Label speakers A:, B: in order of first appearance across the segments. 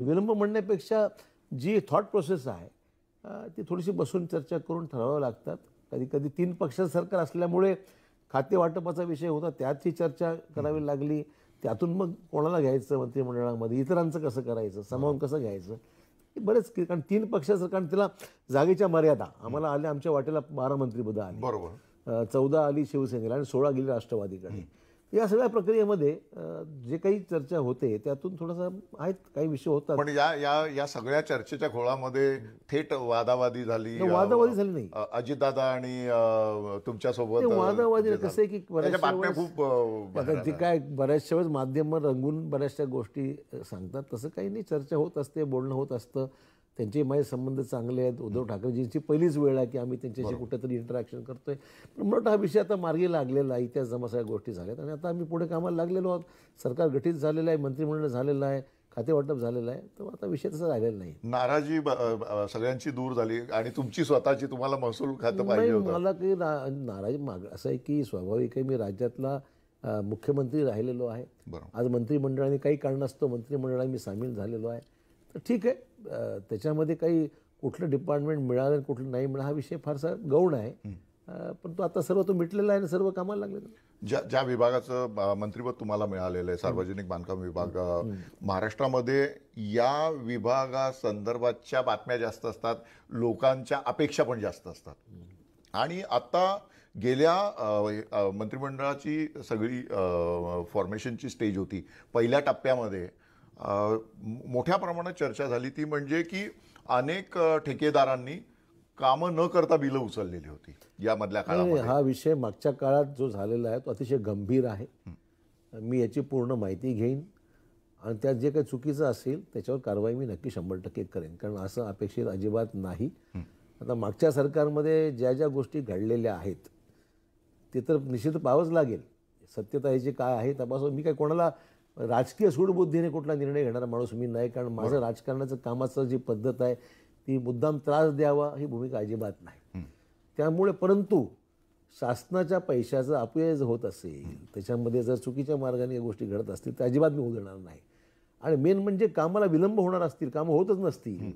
A: विलंब म्हणण्यापेक्षा जी thought process आहे ती थोडीशी बसून चर्चा करून ठरवावं लागतात. कधी कधी 3 पक्षाचं सरकार असल्यामुळे खाते वाटपाचा विषय होता, त्यात ही चर्चा करावी लागली. त्यातून मग कोणाला घ्यायचं मंत्रिमंडळामध्ये, इतरांचं कसं करायचं, सामावून कसं घ्यायचं, हे बरेच कारण 3 पक्षाचं, कारण त्याला जागेच्या मर्यादा आम्हाला आल्या. आमच्या वाटेला 12 मंत्रिपदं आली,
B: बरोबर,
A: 14 आली शिवसेनेला आणि 16 गेली राष्ट्रवादीकडे. या सगळ्या प्रक्रियेमध्ये जे काही चर्चा होते त्यातून थोडंसं आहेत, काही विषय होतात.
B: पण या सगळ्या चर्चेच्या घोळामध्ये थेट वादावादी झाली.
A: वादावादी झाली नाही.
B: अजितदादा आणि तुमच्यासोबत
A: वादावादी कसं आहे की
B: बातम्या खूप
A: जे काय बऱ्याचशा वेळेस माध्यम रंगून बऱ्याचशा गोष्टी सांगतात, तसं काही नाही. चर्चा होत असते, बोलणं होत असतं. त्यांचे माझे संबंध चांगले आहेत. उद्धव ठाकरेजींची पहिलीच वेळ आहे की आम्ही त्यांच्याशी कुठेतरी इंटरॅक्शन करतोय. पण मोठा हा विषय आता मार्गी लागलेला आहे. इतिहास जमा सगळ्या गोष्टी झाल्यात आणि आता आम्ही पुढे कामाला लागलेलो आहोत. सरकार गठीत झालेलं आहे, मंत्रिमंडळ झालेलं आहे, खातेवाटप झालेलं आहे. तर आता विषय तसा राहिलेला नाही.
B: नाराजी सगळ्यांची दूर झाली आणि तुमची स्वतःची, तुम्हाला महसूल खातं पाहिजे होतं.
A: मला काही नाराजी असं आहे की स्वाभाविक आहे, मी राज्यातला मुख्यमंत्री राहिलेलो आहे. आज मंत्रिमंडळाने काही कारणास्तव मंत्रिमंडळात मी सामील झालेलो आहे. तर ठीक आहे, त्याच्यामध्ये काही कुठलं डिपार्टमेंट मिळालं आणि कुठलं नाही मिळालं हा विषय फारसा गौण आहे. पण तो आता सर्व तो मिटलेला आहे आणि सर्व कामाला लागलेलं.
B: ज्या विभागाचं मंत्रिपद तुम्हाला मिळालेलं आहे, सार्वजनिक बांधकाम विभाग, महाराष्ट्रामध्ये या विभागासंदर्भातच्या बातम्या जास्त असतात, लोकांच्या अपेक्षा पण जास्त असतात. आणि आता गेल्या मंत्रिमंडळाची सगळी फॉर्मेशनची स्टेज होती. पहिल्या टप्प्यामध्ये मोठ्या प्रमाणात चर्चा झाली, ती म्हणजे की अनेक ठेकेदारांनी कामं न करता बिलं उचललेली होती यामधल्या काळामध्ये.
A: हा विषय मागच्या काळात जो झालेला आहे तो अतिशय गंभीर आहे. मी याची पूर्ण माहिती घेईन आणि त्यात जे काही चुकीचं असेल त्याच्यावर कारवाई मी नक्की 100% करेन, कारण असं अपेक्षित अजिबात नाही. आता मागच्या सरकारमध्ये ज्या ज्या गोष्टी घडलेल्या आहेत ते तर निश्चित पाहावंच लागेल. सत्यता याची काय आहे तपासून. मी काय कोणाला राजकीय सूडबुद्धीने कुठला निर्णय घेणारा माणूस मी नाही, कारण माझं राजकारणाचं कामाचं जी पद्धत आहे ती मुद्दाम त्रास द्यावा ही भूमिका अजिबात नाही. त्यामुळे परंतु शासनाच्या पैशाचा अपव्यय होत असेल, त्याच्यामध्ये जर चुकीच्या मार्गाने या गोष्टी घडत असतील तर अजिबात मी होऊ देणार नाही. आणि मेन म्हणजे कामाला विलंब होणार असतील, कामं होतच नसतील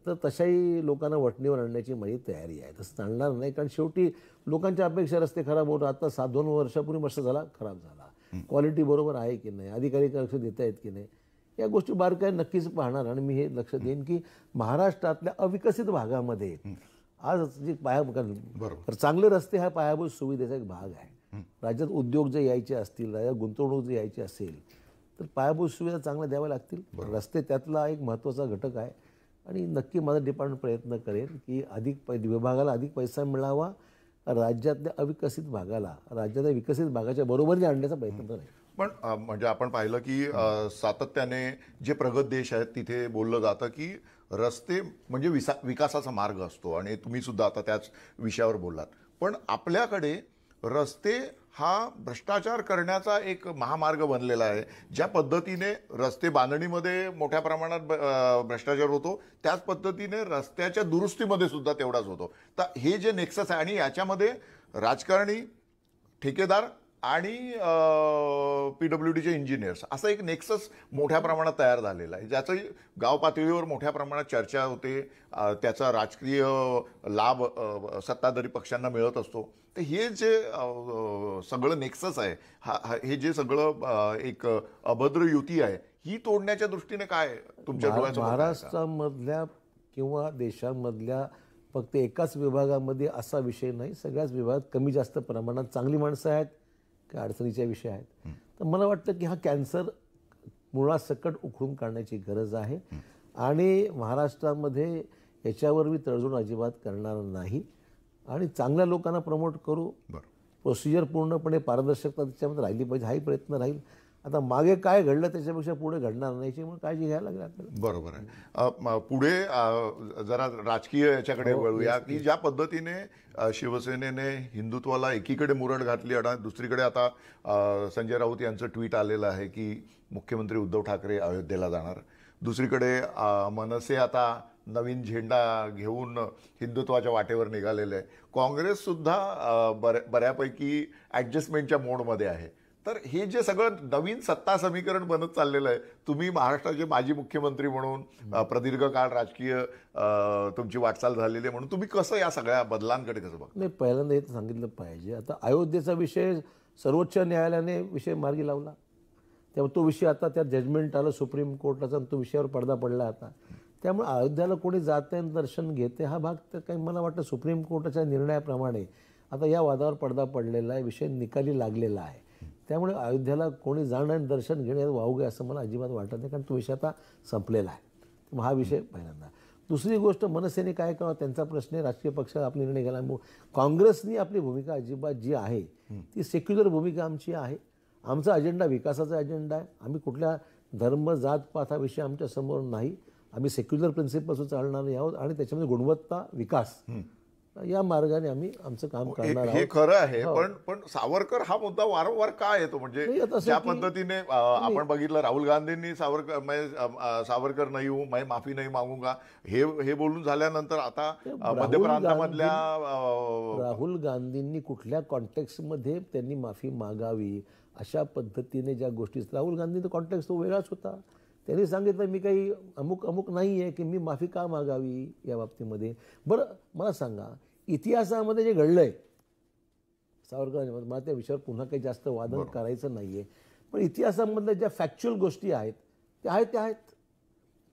A: तर तशाही लोकांना वठणीवर आणण्याची माझी तयारी आहे. तसं चालणार नाही, कारण शेवटी लोकांच्या अपेक्षा रस्ते खराब होत. आता 7-2 वर्षापूर्वी वर्ष झाला खराब झाला. क्वालिटी बरोबर आहे की नाही, अधिकारी लक्ष देत आहेत की नाही, या गोष्टी बारकाईने नक्कीच पाहणार. आणि मी हे लक्ष देईन की महाराष्ट्रातल्या अविकसित भागामध्ये आज जे चांगले रस्ते हा पायाभूत सुविधेचा एक भाग आहे. राज्यात उद्योग जे यायचे असतील, राज्यात गुंतवणूक जे यायची असेल तर पायाभूत सुविधा चांगल्या द्याव्या लागतील. रस्ते त्यातला एक महत्त्वाचा घटक आहे. आणि नक्की माझं डिपार्टमेंट प्रयत्न करेल की विभागाला अधिक पैसा मिळावा, राज्यातल्या अविकसित भागाला राज्यातल्या विकसित भागाच्या बरोबरीने आणण्याचा प्रयत्न करेल.
B: पण म्हणजे आपण पाहिलं की सातत्याने जे प्रगत देश आहेत तिथे बोललं जातं की रस्ते म्हणजे विकासाचा मार्ग असतो आणि तुम्ही सुद्धा आता त्याच विषयावर बोललात. पण आपल्याकडे रस्ते हा भ्रष्टाचार करण्याचा एक महामार्ग बनलेला आहे. ज्या पद्धतीने रस्ते बांधणीमध्ये मोठ्या प्रमाणात भ्रष्टाचार होतो, त्याच पद्धतीने रस्त्याच्या दुरुस्तीमध्ये सुद्धा तेवढाच होतो. तर हे जे नेक्सस आहे आणि याच्यामध्ये राजकारणी, ठेकेदार आणि PWDचे इंजिनियर्स असं एक नेक्सस मोठ्या प्रमाणात तयार झालेला आहे, ज्याचं गाव पातळीवर मोठ्या प्रमाणात चर्चा होते. त्याचा राजकीय लाभ सत्ताधारी पक्षांना मिळत असतो. तर हे जे सगळं नेक्सस आहे, हे जे सगळं एक अभद्र युती आहे, ही तोडण्याच्या दृष्टीने काय तुमच्या डोळ्यासमोर?
A: महाराष्ट्रामधल्या किंवा देशामधल्या फक्त एकाच विभागामध्ये असा विषय नाही. सगळ्याच विभागात कमी जास्त प्रमाणात चांगली माणसं आहेत, काय अडचणीच्या विषय आहेत. तर मला वाटतं की हा कॅन्सर मुळासकट उखडून काढण्याची गरज आहे. आणि महाराष्ट्रामध्ये याच्यावर मी तडजोड अजिबात करणार नाही आणि चांगल्या लोकांना प्रमोट करू. प्रोसिजर पूर्णपणे पारदर्शकता त्याच्यामध्ये राहिली पाहिजे, हाही प्रयत्न राहील. आता मागे काय घडलं त्याच्यापेक्षा पुढे घडणार नाही याची काळजी घ्यायला लागेल आपल्याला.
B: बरोबर आहे. पुढे जरा राजकीय याच्याकडे वळूया की ज्या पद्धतीने शिवसेनेने हिंदुत्वाला एकीकडे मुरड घातली आणि दुसरीकडे आता संजय राऊत यांचं ट्विट आलेलं आहे की मुख्यमंत्री उद्धव ठाकरे अयोध्येला जाणार. दुसरीकडे मनसे आता नवीन झेंडा घेऊन हिंदुत्वाच्या वाटेवर निघालेलं आहे. काँग्रेस सुद्धा बऱ्यापैकी ॲडजस्टमेंटच्या मोडमध्ये आहे. तर हे जे सगळं नवीन सत्ता समीकरण बनत चाललेलं आहे, तुम्ही महाराष्ट्राचे माजी मुख्यमंत्री म्हणून प्रदीर्घ काळ राजकीय तुमची वाटचाल झालेली आहे म्हणून तुम्ही कसं या सगळ्या बदलांकडे कसं बघता?
A: नाही, पहिल्यांदा हे तर सांगितलं पाहिजे. आता अयोध्येचा विषय सर्वोच्च न्यायालयाने विषय मार्गी लावला, त्यामुळे तो विषय आता त्या जजमेंट आलं सुप्रीम कोर्टाचा, तो विषयावर पडदा पडला आता. त्यामुळे अयोध्याला कोणी जाते आणि दर्शन घेते हा भाग तर काही मला वाटतं सुप्रीम कोर्टाच्या निर्णयाप्रमाणे आता या वादावर पडदा पडलेला आहे, विषय निकाली लागलेला आहे. त्यामुळे अयोध्येला कोणी जाणं आणि दर्शन घेणे वावगे असं मला अजिबात वाटत नाही, कारण तो विषय आता संपलेला आहे. मग हा विषय पहिल्यांदा. दुसरी गोष्ट, मनसेने काय करावं त्यांचा प्रश्न आहे, राजकीय पक्ष आपला निर्णय घ्यायला. काँग्रेसनी आपली भूमिका अजिबात जी आहे ती सेक्युलर भूमिका आमची आहे. आमचा अजेंडा विकासाचा अजेंडा आहे. आम्ही कुठल्या धर्म जात पात हा विषय आमच्या समोर नाही. आम्ही सेक्युलर प्रिन्सिपल्स चालणारे आहोत आणि त्याच्यामध्ये गुणवत्ता विकास या मार्गाने आम्ही आमचं काम करणार
B: हे
A: आहोत.
B: खरं आहे, पण सावरकर हा मुद्दा वारंवार का येतो? म्हणजे
A: नाही, आता असं
B: ज्या
A: की-
B: पद्धतीने आपण बघितलं, राहुल गांधींनी सावरकर नाही हूं, मैं माफी नाही मागूंगा हे बोलून झाल्यानंतर आता मध्य प्रांतामधल्या
A: राहुल गांधींनी कुठल्या कॉन्टेक्स्टमध्ये त्यांनी माफी मागावी अशा पद्धतीने ज्या गोष्टी, राहुल गांधींचा कॉन्टेक्स्ट तो वेगळाच होता. त्यांनी सांगितलं मी काही अमुक अमुक नाही आहे की मी माफी का मागावी या बाबतीमध्ये. बरं मला सांगा, इतिहासामध्ये जे घडलं आहे सावरकर, मला त्या विषयावर पुन्हा काही जास्त वादन करायचं नाही आहे, पण इतिहासामधल्या ज्या फॅक्च्युअल गोष्टी आहेत त्या आहेत,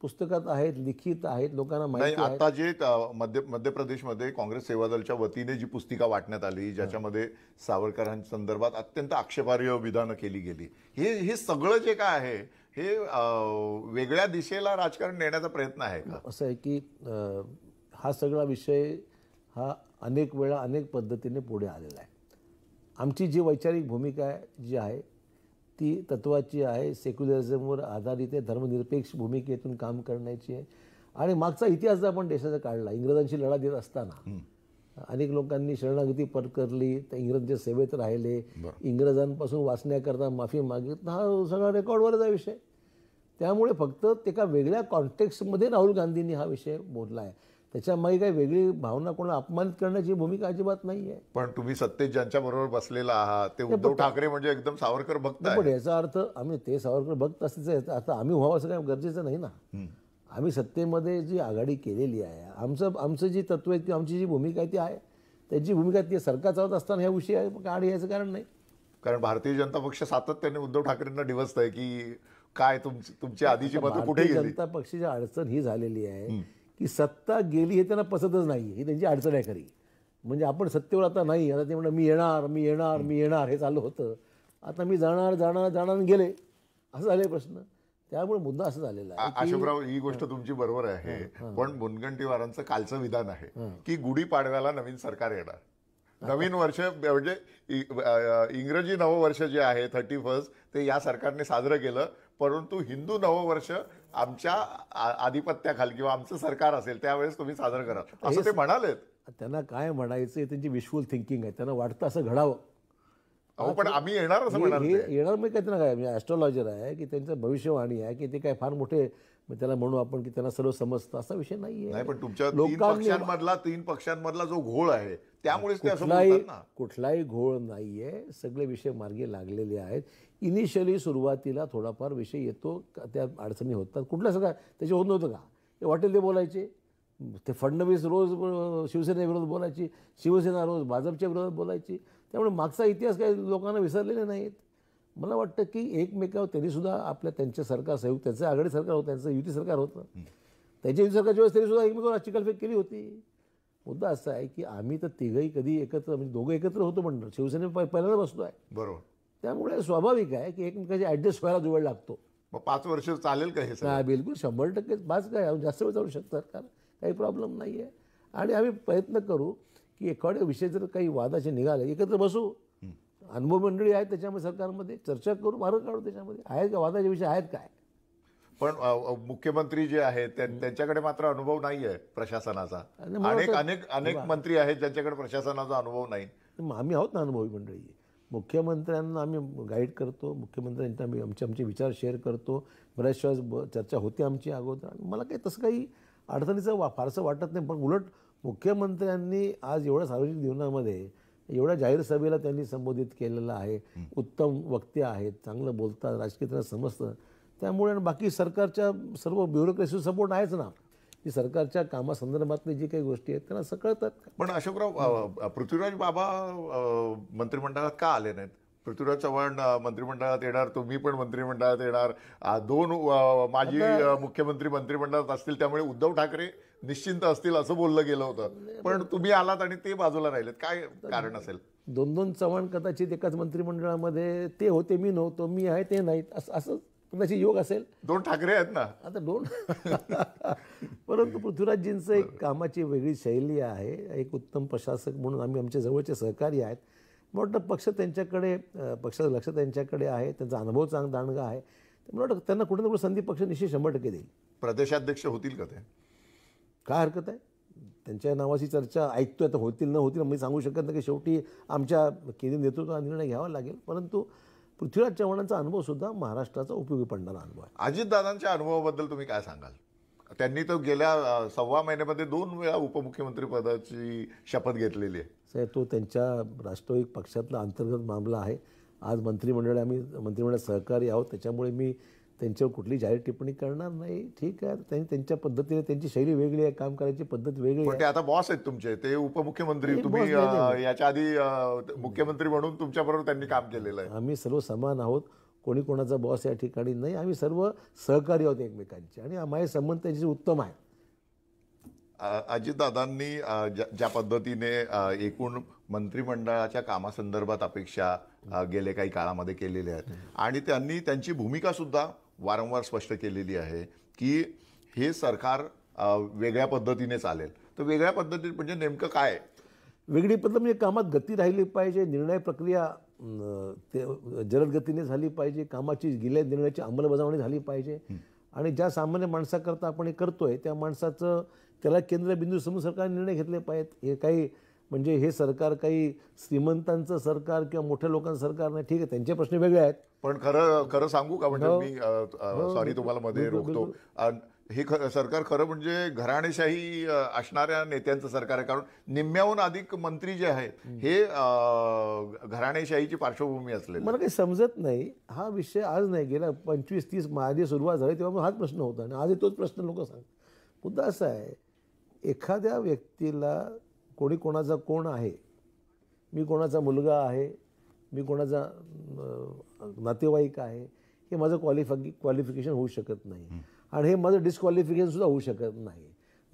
A: पुस्तकात आहेत, लिखित आहेत, लोकांना
B: नाही.
A: माहिती आहे.
B: आता जे मध्य प्रदेशमध्ये काँग्रेस सेवादलच्या वतीने जी पुस्तिका वाटण्यात आली, ज्याच्यामध्ये सावरकरांसंदर्भात अत्यंत आक्षेपार्ह विधानं केली गेली, हे सगळं जे काय आहे हे वेगळ्या दिशेला राजकारण नेण्याचा प्रयत्न आहे का?
A: असं आहे की हा सगळा विषय हा अनेक वेळा अनेक पद्धतीने पुढे आलेला आहे. आमची जी वैचारिक भूमिका आहे जी आहे ती तत्वाची आहे, सेक्युलरिझमवर आधारित आहे, धर्मनिरपेक्ष भूमिकेतून काम करण्याची आहे. आणि मागचा इतिहास जर आपण देशाचा काढला, इंग्रजांशी लढा देत असताना अनेक लोकांनी शरणागती पत्करली, तर इंग्रजांच्या सेवेत राहिले, इंग्रजांपासून वाचण्याकरता माफी मागितली, हा सगळा रेकॉर्डवरच आहे विषय. त्यामुळे फक्त एका वेगळ्या कॉन्टेक्स्टमध्ये राहुल गांधींनी हा विषय बोलला आहे. त्याच्यामागे काही वेगळी भावना कोणाला अपमानित करण्याची भूमिका अजिबात नाही आहे.
B: पण तुम्ही सत्तेत ज्यांच्या बरोबर बसलेला आहात ते उद्धव ठाकरे म्हणजे एकदम सावरकर भक्त आहे.
A: पण याचा अर्थ आम्ही ते सावरकर भक्त असल्याचं आता आम्ही व्हावं असं काही गरजेचं नाही ना. आम्ही सत्तेमध्ये जी आघाडी केलेली आहे, आमचं जी तत्व आहे किंवा आमची जी भूमिका आहे ती आहे, त्याची भूमिका ती सरकार चालत असताना ह्या विषयी आड यायचं कारण नाही.
B: कारण भारतीय जनता पक्ष सातत्याने उद्धव ठाकरेंना डिवचत आहे की काय तुमची आधीची मतं कुठे
A: भारतीय
B: गेली?
A: जनता पक्षाची अडचण ही झालेली आहे की सत्ता गेली हे त्यांना पसंतच नाही, ही त्यांची अडचण आहे खरी. म्हणजे आपण सत्तेवर आता नाही, आता ते म्हणणं मी येणार हे चालू होतं. आता मी जाणार आणि गेले असं झाले प्रश्न. त्यामुळे मुद्दा असं झालेला आहे.
B: अशोकराव, ही गोष्ट तुमची बरोबर आहे, पण मुनगंटीवारांचं कालचं विधान आहे की गुढीपाडव्याला नवीन सरकार येणार. नवीन वर्ष म्हणजे इंग्रजी नववर्ष जे आहे 31 ते या सरकारने साजरं केलं, परंतु हिंदू नववर्ष आमच्या आधिपत्याखाली किंवा आमचं सरकार असेल त्यावेळेस तुम्ही साजरं करा असं ते म्हणालेत.
A: त्यांना काय म्हणायचं हे त्यांची विशफुल थिंकिंग आहे. त्यांना वाटतं असं घडावं.
B: अहो पण आम्ही येणार असं
A: हे
B: म्हणाले.
A: येणार म्हणजे काय, त्यांना काय म्हणजे ॲस्ट्रॉलॉजर आहे की त्यांचं भविष्यवाणी आहे की ते काय फार मोठे त्याला म्हणू आपण की त्यांना सर्व समजतं असा विषय नाही
B: नाही,
A: आहे.
B: पण तुमच्या
A: लोकांनी
B: तीन पक्षांमधला जो घोळ आहे त्यामुळेच ते असं बोलतात ना.
A: कुठलाही घोळ नाही आहे. सगळे विषय मार्गी लागलेले आहेत. इनिशियली सुरुवातीला थोडाफार विषय येतो, त्या अडचणी होतात. कुठल्या सगळ्या त्याचे होत नव्हतं का? ते वाटेल ते बोलायचे. ते फडणवीस रोज शिवसेनेविरोधात बोलायची, शिवसेना रोज भाजपच्या विरोधात बोलायची. त्यामुळे मागचा इतिहास काही लोकांना विसरलेले नाहीत. मला वाटतं की एकमेकावर त्यांनीसुद्धा त्यांच्या सरकार संयुक्त, त्यांचं आघाडी सरकार होतं, त्यांचं युती सरकार होतं, त्यांच्या युती सरकारच्या वेळेस त्यांनीसुद्धा एकमेकावर चिकलफेक केली होती. मुद्दा असा आहे की आम्ही तर तिघही कधी एकत्र म्हणजे दोघं एकत्र होतो म्हणलं, शिवसेने पहिल्यांदा बसतो आहे.
B: बरोबर.
A: त्यामुळे स्वाभाविक आहे की एकमेकांची ॲडजस्ट व्हायला वेळ लागतो.
B: मग 5 वर्ष चालेल का हे सगळं?
A: नाही, बिलकुल 100% बाज काय, जास्त वेळ चालू शकतात सरकार, काही प्रॉब्लेम नाही आहे. आणि आम्ही प्रयत्न करू की एखाद्या विषय जर काही वादाचे निघाले एकत्र बसू, अनुभव मंडळी आहेत त्याच्यामध्ये, सरकारमध्ये चर्चा करू, मार्ग काढू. त्याच्यामध्ये आहेत का वादाचे विषय आहेत काय?
B: पण मुख्यमंत्री जे आहेत त्यांच्याकडे मात्र अनुभव नाही आहे प्रशासनाचा. अनेक मंत्री आहेत ज्यांच्याकडे प्रशासनाचा अनुभव नाही.
A: मग आम्ही आहोत ना अनुभवी मंडळी. मुख्यमंत्र्यांना आम्ही गाईड करतो, मुख्यमंत्र्यांना आम्ही आमचे विचार शेअर करतो. बऱ्याचशा वेळेस चर्चा होती आमची अगोदर. मला काही तसं काही अडचणीचं फारसं वाटत नाही. पण उलट मुख्यमंत्र्यांनी आज एवढ्या सार्वजनिक जीवनामध्ये एवढ्या जाहीर सभेला त्यांनी संबोधित केलेलं आहे. उत्तम वक्ते आहेत, चांगलं बोलतात, राजकीय त्यांना समजतं. त्यामुळे बाकी सरकारच्या सर्व ब्युरोक्रेसी सपोर्ट आहेच ना, की सरकारच्या कामासंदर्भातली जी काही गोष्टी आहेत त्यांना कळतात.
B: पण अशोकराव, पृथ्वीराज बाबा मंत्रिमंडळात का आले नाहीत? पृथ्वीराज चव्हाण मंत्रिमंडळात येणार, तुम्ही पण मंत्रिमंडळात येणार, दोन माजी मुख्यमंत्री मंत्रिमंडळात असतील, त्यामुळे उद्धव ठाकरे निश्चिंत असतील असं बोललं गेलं होतं. पण तुम्ही आलात आणि ते बाजूला राहिलेत, काय कारण असेल?
A: 2-2 चव्हाण कदाचित एकाच मंत्रिमंडळामध्ये ते होते, मी नव्हतो, मी आहे ते नाहीत, असं कदाचित योग असेल.
B: 2 ठाकरे आहेत ना
A: आता 2 परंतु पृथ्वीराजजींचं एक कामाची वेगळी शैली आहे. एक उत्तम प्रशासक म्हणून आम्ही आमच्या जवळचे सहकारी आहेत. मला वाटतं पक्षाचं लक्ष त्यांच्याकडे आहे, त्यांचा अनुभव दांडगा आहे. मला वाटतं त्यांना कुठे ना कुठे संधी पक्ष निश्चित 100% देईल.
B: प्रदेशाध्यक्ष होतील का ते?
A: काय हरकत आहे? त्यांच्या नावाची चर्चा ऐकतोय, तर होतील न होतील मी सांगू शकत नाही, की शेवटी आमच्या केंद्रीय नेतृत्वाला निर्णय घ्यावा लागेल. परंतु पृथ्वीराज चव्हाणांचा अनुभवसुद्धा महाराष्ट्राचा उपयोगी पडणारा अनुभव आहे.
B: अजितदादांच्या अनुभवाबद्दल तुम्ही काय सांगाल? त्यांनी तर गेल्या 1.25 महिन्यामध्ये 2 वेळा उपमुख्यमंत्री पदाची शपथ घेतलेली आहे.
A: साहेब, तो त्यांच्या राष्ट्रवादी पक्षातला अंतर्गत मामला आहे. आज आम्ही मंत्रिमंडळात सहकारी आहोत, त्याच्यामुळे मी त्यांच्यावर कुठली जाहीर टिप्पणी करणार नाही. ठीक आहे, त्यांनी त्यांच्या पद्धतीने, त्यांची शैली वेगळी आहे, काम करायची पद्धत वेगळी
B: पण ते आता बॉस आहेत तुमचे, ते उपमुख्यमंत्री, तुम्ही याच्या आधी मुख्यमंत्री म्हणून तुमच्याबरोबर त्यांनी काम केलेलं आहे.
A: आम्ही सर्व समान आहोत, कोणी कोणाचा बॉस या ठिकाणी नाही. आम्ही सर्व सहकारी आहोत एकमेकांचे आणि माझे संबंध त्यांचे उत्तम आहे.
B: अजितदादांनी ज्या पद्धतीने एकूण मंत्रिमंडळाच्या कामासंदर्भात अपेक्षा गेल्या काही काळामध्ये केलेल्या आहेत आणि त्यांनी त्यांची भूमिका सुद्धा वारंवार स्पष्ट केलेली आहे की हे सरकार वेगळ्या पद्धतीने चालेल. तर वेगळ्या पद्धतीने म्हणजे नेमकं काय?
A: वेगळी पद्धत म्हणजे कामात गती राहिली पाहिजे, निर्णय प्रक्रिया जलद गतीने झाली पाहिजे, कामाची गेल्या निर्णयाची अंमलबजावणी झाली पाहिजे आणि ज्या सामान्य माणसाकरता आपण हे करतोय त्या माणसाचं त्याला केंद्रबिंदू समून सरकारने निर्णय घेतले पाहिजेत. हे काही म्हणजे हे सरकार काही श्रीमंतांचं सरकार किंवा मोठ्या लोकांचं सरकार नाही. ठीक आहे, त्यांचे प्रश्न वेगळे आहेत.
B: पण खरं सांगू का? म्हणजे मी सॉरी तुम्हाला मध्ये रोखतो. हे सरकार खरं म्हणजे घराणेशाही असणाऱ्या नेत्यांचं सरकार आहे. कारण निम्म्याहून अधिक मंत्री जे आहेत हे घराणेशाहीची पार्श्वभूमी असलेली.
A: मला काही समजत नाही. हा विषय आज नाही, गेल्या 25-30 माझी सुरुवात झाली तेव्हा हाच प्रश्न होता आणि आज तोच प्रश्न लोक सांगतात. मुद्दा असा आहे, एखाद्या व्यक्तीला कोणी कोणाचा कोण आहे, मी कोणाचा मुलगा आहे, मी कोणाचा नातेवाईक आहे, हे माझं क्वालिफिकेशन होऊ शकत नाही आणि हे माझं डिस्क्वालिफिकेशनसुद्धा होऊ शकत नाही.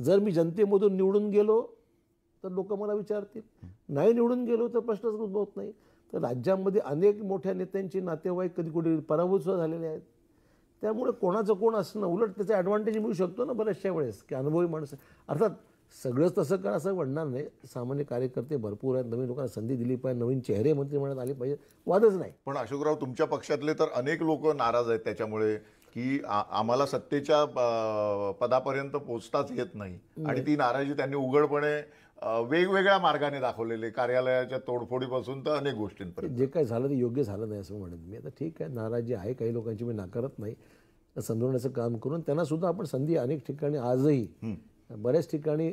A: जर मी जनतेमधून निवडून गेलो तर लोक मला विचारतील, नाही निवडून गेलो तर प्रश्नच उद्भवत नाही. तर राज्यामध्ये अनेक मोठ्या नेत्यांचे नातेवाईक कधी कुठे पराभूतसुद्धा झालेले आहेत. त्यामुळे कोणाचं कोण असणं उलट त्याचा ॲडव्हान्टेज मिळू शकतो ना बऱ्याचशा वेळेस, की अनुभवी माणसं. अर्थात सगळंच तसं करा असं म्हणणार नाही. सामान्य कार्यकर्ते भरपूर आहेत, नवीन लोकांना संधी दिली पाहिजे, नवीन चेहरे मंत्रिमंडळात आले पाहिजे, वादच नाही.
B: पण अशोकराव, तुमच्या पक्षातले तर अनेक लोक नाराज आहेत त्याच्यामुळे की आम्हाला सत्तेच्या पदापर्यंत पोहोचताच येत नाही आणि ती नाराजी त्यांनी उघडपणे वेगवेगळ्या मार्गाने दाखवलेले, कार्यालयाच्या तोडफोडीपासून तर अनेक गोष्टींपर्यंत.
A: जे काय झालं ते योग्य झालं नाही असं म्हणत मी. आता ठीक आहे, नाराजी आहे काही लोकांची, मी नाकारत नाही. समजवण्याचं काम करून त्यांना सुद्धा आपण संधी अनेक ठिकाणी आजही बऱ्याच ठिकाणी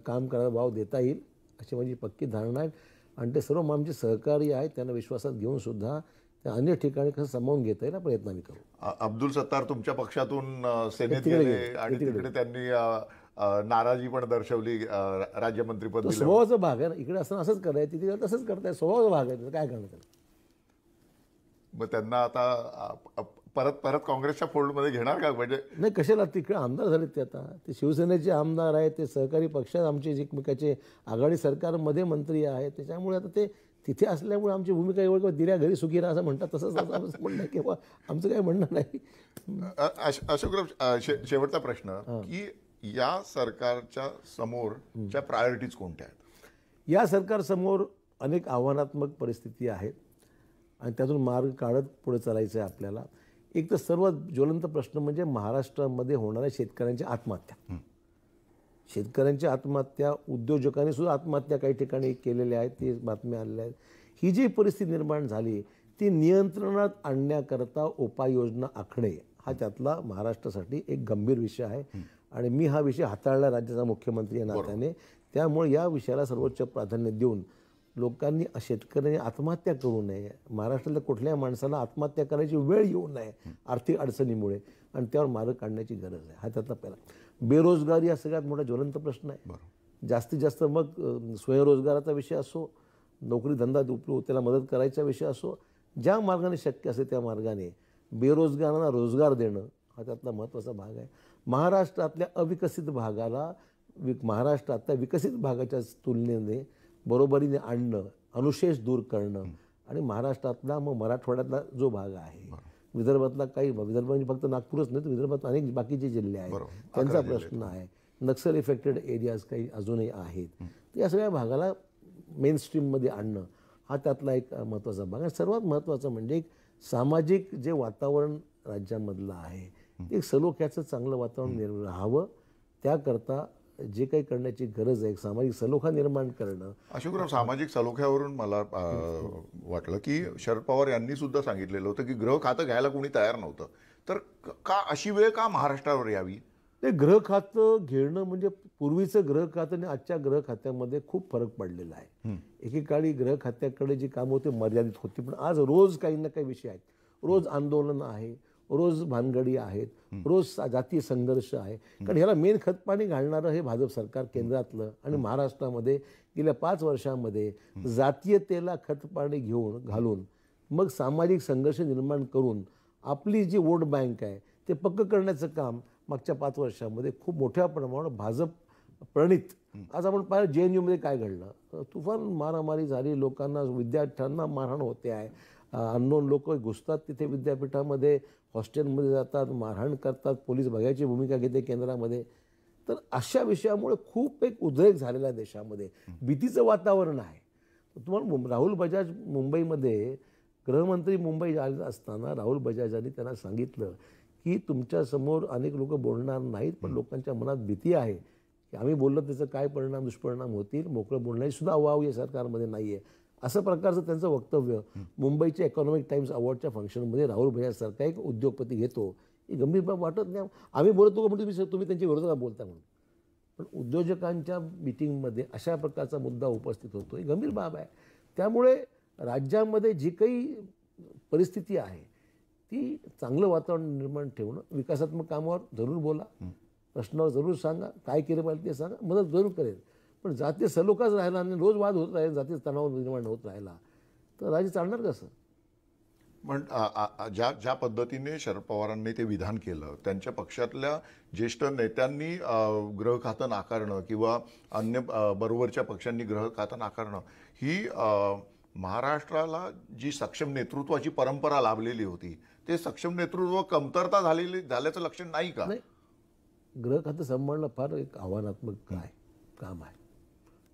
A: काम करायला वाव देता येईल अशी माझी पक्की धारणा आहे आणि ते सर्व आमचे सहकारी आहेत, त्यांना विश्वासात घेऊन सुद्धा त्या अनेक ठिकाणी कसं सामावून घेता येईल प्रयत्न आम्ही करू.
B: अब्दुल सत्तार तुमच्या पक्षातून सेनेत गेले आणि तिकडे त्यांनी नाराजी पण दर्शवली राज्यमंत्रीपद.
A: स्वभावाचा भाग आहे ना, इकडे असं असंच करायचं, तिथे तसंच करताय, स्वभावाचा भाग आहे, काय करणार त्याला.
B: मग त्यांना आता परत काँग्रेसच्या फोल्डमध्ये घेणार का? म्हणजे
A: नाही, कशाला, तिकडे आमदार झालेत ते, आता ते शिवसेनेचे आमदार आहेत, ते सहकारी पक्षात आमचे एकमेकाचे आघाडी सरकारमध्ये मंत्री आहेत, त्याच्यामुळे आता ते तिथे असल्यामुळे आमची भूमिका एवढं दिल्या घरी सुखी राहा असं म्हणतात, तसंच असं म्हणणं किंवा आमचं काही म्हणणं नाही.
B: अशोकराव, शेवटचा प्रश्न की या सरकारच्या समोरच्या प्रायोरिटीज कोणत्या आहेत?
A: या सरकारसमोर अनेक आव्हानात्मक परिस्थिती आहेत आणि त्यातून मार्ग काढत पुढे चालायचं आहे आपल्याला. एक तर सर्वात ज्वलंत प्रश्न म्हणजे महाराष्ट्रामध्ये होणाऱ्या शेतकऱ्यांच्या आत्महत्या. शेतकऱ्यांच्या आत्महत्या, उद्योजकांनी सुद्धा आत्महत्या काही ठिकाणी केलेल्या आहेत, ते बातम्या आलेल्या आहेत. ही जी परिस्थिती निर्माण झाली ती नियंत्रणात आणण्याकरता उपाययोजना आखणे हा त्यातला महाराष्ट्रासाठी एक गंभीर विषय आहे आणि मी हा विषय हाताळला राज्याचा मुख्यमंत्री या नात्याने. त्यामुळे या विषयाला सर्वोच्च प्राधान्य देऊन लोकांनी शेतकऱ्यांनी आत्महत्या करू नये, महाराष्ट्रातल्या कुठल्याही माणसाला आत्महत्या करायची वेळ येऊ नये आर्थिक अडचणीमुळे, आणि त्यावर मार्ग काढण्याची गरज आहे. हा त्यातला पहिला. बेरोजगारी हा सगळ्यात मोठा ज्वलंत प्रश्न आहे. जास्तीत जास्त मग स्वयंरोजगाराचा विषय असो, नोकरी धंदा उपयोग त्याला मदत करायचा विषय असो, ज्या मार्गाने शक्य असेल त्या मार्गाने बेरोजगारांना रोजगार देणं हा त्यातला महत्त्वाचा भाग आहे. महाराष्ट्रातल्या अविकसित भागाला महाराष्ट्रातल्या विकसित भागाच्या तुलनेने बरोबरीने आणणं, अनुशेष दूर करणं, आणि महाराष्ट्रातला मग मराठवाड्यातला जो भाग आहे, विदर्भातला काही, विदर्भ म्हणजे फक्त नागपूरच नाही तर विदर्भात अनेक बाकीचे जिल्हे आहेत, त्यांचा प्रश्न आहे. नक्सल इफेक्टेड एरियाज काही अजूनही आहेत. तर या सगळ्या भागाला मेन स्ट्रीममध्ये आणणं हा त्यातला एक महत्त्वाचा भाग आहे. सर्वात महत्त्वाचं म्हणजे एक सामाजिक जे वातावरण राज्यामधलं आहे ते एक सलोख्याचं चांगलं वातावरण राहावं. त्याकरता जे काही करण्याची गरज आहे, सामाजिक सलोखा निर्माण करणं.
B: अशोकराव, सामाजिक सलोख्यावरून मला वाटलं की शरद पवार यांनी सुद्धा सांगितलेलं होतं की गृह खातं घ्यायला कोणी तयार नव्हतं, तर का अशी वेळ का महाराष्ट्रावर यावी?
A: ते गृह खातं घेणं म्हणजे पूर्वीचं गृह खातं आणि आजच्या गृह खात्यामध्ये खूप फरक पडलेला आहे. एकेकाळी गृह खात्याकडे जी कामं होती मर्यादित होती, पण आज रोज काही ना काही विषय आहेत. रोज आंदोलन आहे, रोज भानगडी आहेत, रोज जातीय संघर्ष आहे. कारण ह्याला मेन खतपाणी घालणारं हे भाजप सरकार केंद्रातलं आणि महाराष्ट्रामध्ये गेल्या 5 वर्षांमध्ये जातीयतेला खतपाणी घालून मग सामाजिक संघर्ष निर्माण करून आपली जी वोट बँक आहे ते पक्क करण्याचं काम मागच्या 5 वर्षांमध्ये खूप मोठ्या प्रमाणावर भाजप प्रणित. आज आपण पाहिलं JNUमध्ये काय घडलं, तुफान मारामारी झाली, लोकांना, विद्यार्थ्यांना मारहाण होते आहे. अननोन लोक घुसतात तिथे विद्यापीठामध्ये, हॉस्टेलमध्ये जातात, मारहाण करतात, पोलीस बघायची भूमिका घेते केंद्रामध्ये. तर अशा विषयामुळे खूप एक उद्रेक झालेला आहे देशामध्ये, भीतीचं वातावरण आहे. तुम्हाला राहुल बजाज मुंबईमध्ये गृहमंत्री मुंबई आले असताना राहुल बजाजांनी त्यांना सांगितलं की तुमच्यासमोर अनेक लोक बोलणार नाहीत, पण लोकांच्या मनात भीती आहे की आम्ही बोललं त्याचं काय परिणाम दुष्परिणाम होतील, मोकळं बोलण्याची सुद्धा वाव या सरकारमध्ये नाही आहे. असं प्रकारचं त्यांचं वक्तव्य मुंबईच्या इकॉनॉमिक टाइम्स अवॉर्डच्या फंक्शनमध्ये राहुल बजाजसारखा एक उद्योगपती घेतो, ही गंभीर बाब वाटत नाही. आम्ही बोलतो का म्हणजे तुम्ही त्यांच्या विरोधात बोलता म्हणून, पण उद्योजकांच्या मिटिंगमध्ये अशा प्रकारचा मुद्दा उपस्थित होतो, ही गंभीर बाब आहे. त्यामुळे राज्यामध्ये जी काही परिस्थिती आहे ती चांगलं वातावरण निर्माण ठेवणं, विकासात्मक कामावर जरूर बोला, प्रश्नावर जरूर सांगा, काय केलं पाहिजे ते सांगा, मदत जरूर करेल. पण जातीय सलोखाच राहिला आणि रोज वाद होत राहील, जातीय तणाव निर्माण होत राहिला तर राज्य चालणार कसं?
B: पण ज्या पद्धतीने शरद पवारांनी ते विधान केलं, त्यांच्या पक्षातल्या ज्येष्ठ नेत्यांनी गृह खातं नाकारणं किंवा अन्य बरोबरच्या पक्षांनी गृह खातं नाकारणं, ही महाराष्ट्राला जी सक्षम नेतृत्वाची परंपरा लाभलेली होती ते सक्षम नेतृत्व कमतरता झाल्याचं लक्षण नाही का?
A: नाही, गृह खातं सांभाळणं फार एक आव्हानात्मक काम आहे.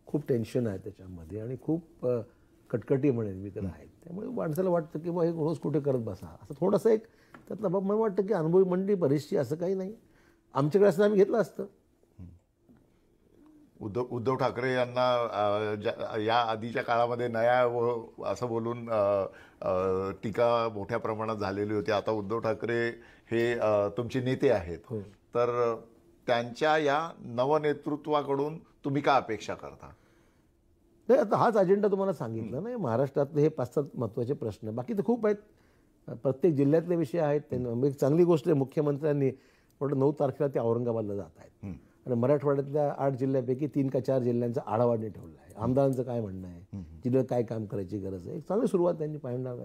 A: खूप टेन्शन आहे त्याच्यामध्ये आणि खूप कटकटी म्हणेन मी त्याला आहेत. त्यामुळे माणसाला वाटतं की बा हे रोज कुठे करत बसा, असं थोडंसं एक त्यातला बाब मला वाटतं की अनुभवी मंडळी बरीचशी, असं काही नाही. आमच्याकडे असं आम्ही घेतलं असतं.
B: उद्धव ठाकरे यांना या आधीच्या काळामध्ये नया व असं बोलून टीका मोठ्या प्रमाणात झालेली होती. आता उद्धव ठाकरे हे तुमचे नेते आहेत, तर त्यांच्या या नवनेतृत्वाकडून तुम्ही काय अपेक्षा करता?
A: नाही, आता हाच अजेंडा तुम्हाला सांगितला नाही. महाराष्ट्रातले हे 5-7 महत्त्वाचे प्रश्न, बाकी तर खूप आहेत, प्रत्येक जिल्ह्यातले विषय आहेत. त्यांना एक चांगली गोष्ट आहे, मुख्यमंत्र्यांनी 9 तारखेला ते औरंगाबादला जात आहेत आणि मराठवाड्यातल्या 8 जिल्ह्यापैकी 3 का 4 जिल्ह्यांचा आढावा ठेवला आहे. आमदारांचं काय म्हणणं आहे, जिल्ह्यात काय काम करायची गरज आहे, एक चांगली सुरुवात त्यांनी पाहिणार.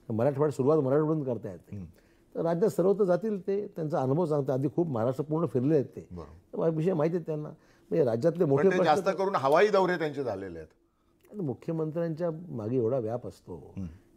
A: मराठवाड्यात सुरुवात मराठवाड्यातून करता येते, तर राज्यात सर्वत्र जातील ते, त्यांचा अनुभव सांगतात. आधी खूप महाराष्ट्र पूर्ण फिरले आहेत ते, विषय माहिती आहेत त्यांना. म्हणजे राज्यातले मोठे
B: जास्त करून हवाई दौरे त्यांचे झालेले आहेत.
A: मुख्यमंत्र्यांच्या मागे एवढा व्याप असतो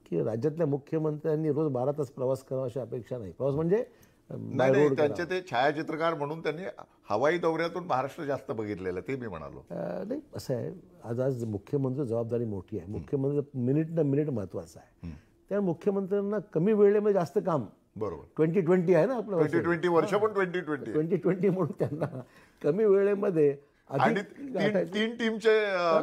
A: की राज्यातल्या मुख्यमंत्र्यांनी रोज 12 तास प्रवास करावा अशी अपेक्षा नाही. प्रवास म्हणजे
B: नाही, त्यांचे ते छायाचित्रकार म्हणून त्यांनी हवाई दौऱ्यातून महाराष्ट्र जास्त बघितलेलं, ते मी म्हणालो.
A: नाही, असं आहे, आज मुख्यमंत्री जबाबदारी मोठी आहे. मुख्यमंत्री मिनिट ना मिनिट महत्वाचं आहे. त्या मुख्यमंत्र्यांना कमी वेळेमध्ये जास्त काम,
B: बरोबर,
A: 2020 आहे ना आपलं,
B: 2020 वर्ष, पण 2020
A: म्हणून त्यांना कमी वेळेमध्ये
B: आणि 3 टीमचे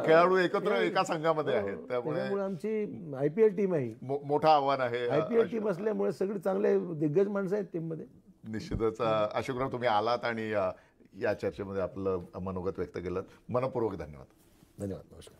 B: खेळाडू एकत्र एका संघामध्ये आहेत. त्यामुळे
A: आमची IPL टीम आहे,
B: मोठं आव्हान आहे.
A: IPL टीम असल्यामुळे सगळे चांगले दिग्गज माणसं आहेत टीममध्ये.
B: निश्चितच अशोकराव, तुम्ही आलात आणि या चर्चेमध्ये आपलं मनोगत व्यक्त केलं. मनपूर्वक धन्यवाद.
A: धन्यवाद. नमस्कार.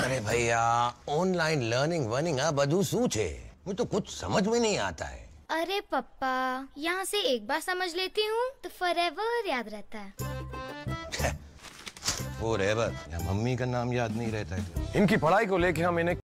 C: અરે ભૈયા ઓનલાઈન લર્નિંગ વર્નિંગ આ બધું શું છે હું તો कुछ समझ में नहीं आता है.
D: अरे पप्पा, यहाँ से एक बार समझ लेती हूँ तो फॉरएवर याद रहता है.
C: वो रेवर या मम्मी का नाम याद नहीं रहता है.
E: इनकी पढ़ाई को लेके हम इन्हें